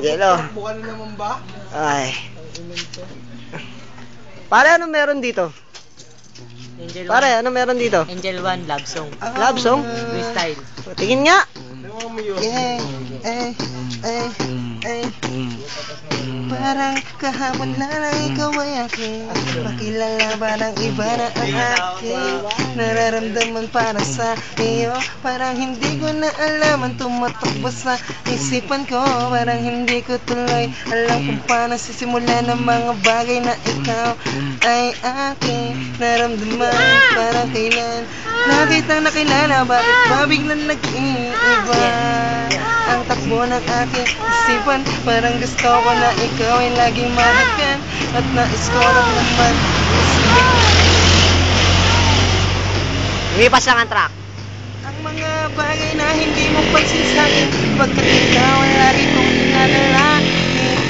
Yelo. Buka na naman ba? Ay. Pare, ano meron dito? Angel Pare, ano meron dito? Angel 1 love song. Love song? Freestyle. Tingin nga. Parang kahapon na lang ikaw ay akin. Pakilala parang iba na ang akin. Nararamdaman para sa iyo. Parang hindi ko na alam ang tumatakbo sa isipan ko. Parang hindi ko tuloy alam kung paano sisimulan ang mga bagay na ikaw ay akin. Naramdaman parang kailan nakitang nakilala. Bakit ba biglang nag-iiba ang takbo ng aking isipan? Parang gusto ko na ikaw ay laging mahagan. At nais ko lang naman Lumipas lang ang track. ang mga bagay na hindi mo pagsisahin. Pagkat ikaw ay lagi kong inalalaki.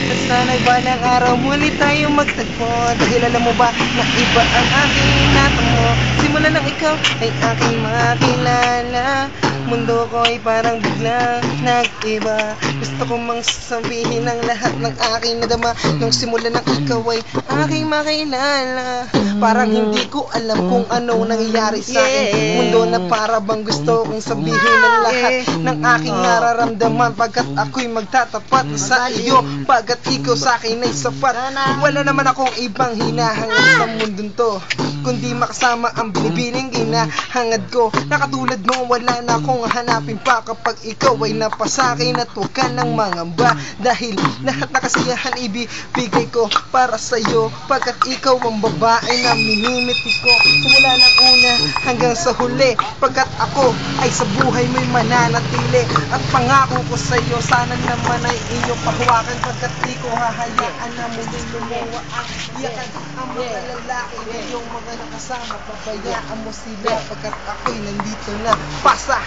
At sana'y balang araw muli tayo magtagpo. Dahil alam mo ba na iba ang aking natamo. Simula nang ikaw ay aking makilala. Mundo ko ay parang biglang nag-iba. Gusto ko mang sabihin ang lahat ng aking nadama. Nung simula nang ikaw ay aking makilala. Parang hindi ko alam kung ano nangyayari sa aking mundo. Na para bang gusto kong sabihin ang lahat ng aking nararamdaman. Pagkat ako'y magtatapat sa iyo. Pagkat ikaw sa akin ay sapat. Wala naman akong ibang hinahangad sa mundong to, kundi makasama ang binibining hinahangad ko. Nakatulad mo, wala na akong hanapin pa kapag ikaw ay napasakin. At huwag ka ng mangamba, dahil lahat na kasiyahan ibibigay ko para sa'yo. Pagkat ikaw ang babae na minimiti ko simula ng una hanggang sa huli. Pagkat ako ay sa buhay mo'y mananatili. At pangako ko sa'yo, sana naman ay iyong pahawakan. Pagkat di ko hahayaan na muling lumuwa ang iyakan ang mga lalaki na iyong mga nakasama. Pabayaan mo sila pagkat ako'y nandito na. Pasa!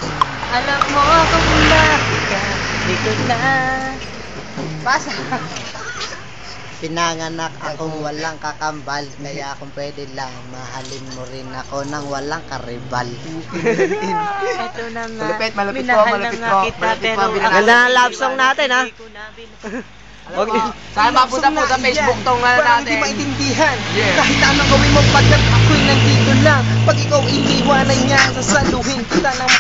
Alam mo kung bakit ka dito na. Pasa! Pinanganak akong walang kakambal, kaya kung pwede lang, mahalin mo rin ako nang walang karibal. Ito na nga, Malapit po, minahal malapit na po, nga kita, malapit pero po, ang Ganda ng love song natin, ha? hindi ko na Wag Saan mapunta po sa Facebook tong natin? Parang hindi maintindihan. Kahit anong gawin mo pagkat ako'y nandito lang. Pag ikaw iniwanan niya, sasaluhin kita ng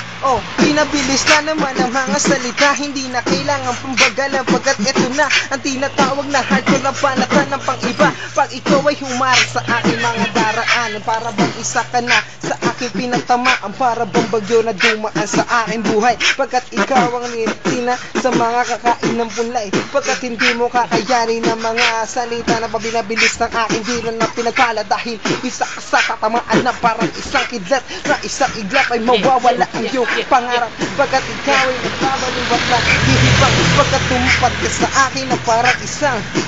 pinabilis na naman ang mga salita. Hindi na kailangan pambagalan pagkat eto na ang tinatawag na hardcore na panatan ng pang-iba. Pag ikaw ay humarap sa aking mga daraanan, para bang isa ka na sa aking pinatamaan. Para bang bagyo na dumaan sa aking buhay. Pagkat ikaw ang nitina sa mga kakain ng punlay. Pagkat hindi mo kakayanin ng mga salita na pabinabilis ng aking dila na pinagkala. Dahil isa ka sa tatamaan na parang isang kidlat, na isang iglap ay mawawala ang iyong pangarap. Pagkat ikaw ay nagbabaliwat na hihibang. Pagkat tumupad ka sa akin na parang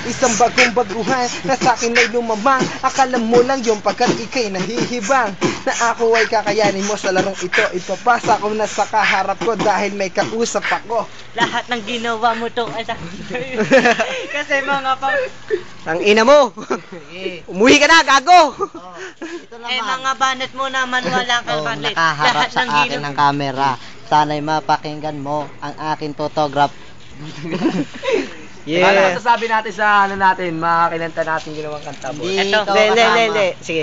isang bagong baguhan na sa akin ay lumamang. Akala mo lang yung pagkat ikay nahihibang na ako ay kakayanin mo sa larong ito. Ipapasa ko na sa kaharap ko dahil may kausap ako. lahat ng ginawa mo to. Kasi mga ang ina mo. Umuwi ka na, gago. Ito mga banat mo naman wala kang banat. Nakaharap Lahat sa ng akin ng camera. Sana'y mapakinggan mo ang aking photograph. Ano masasabi natin sa ano natin, mga kinanta natin ginawang kanta mo? Hindi Eto. ikaw kasama. Hindi. Sige.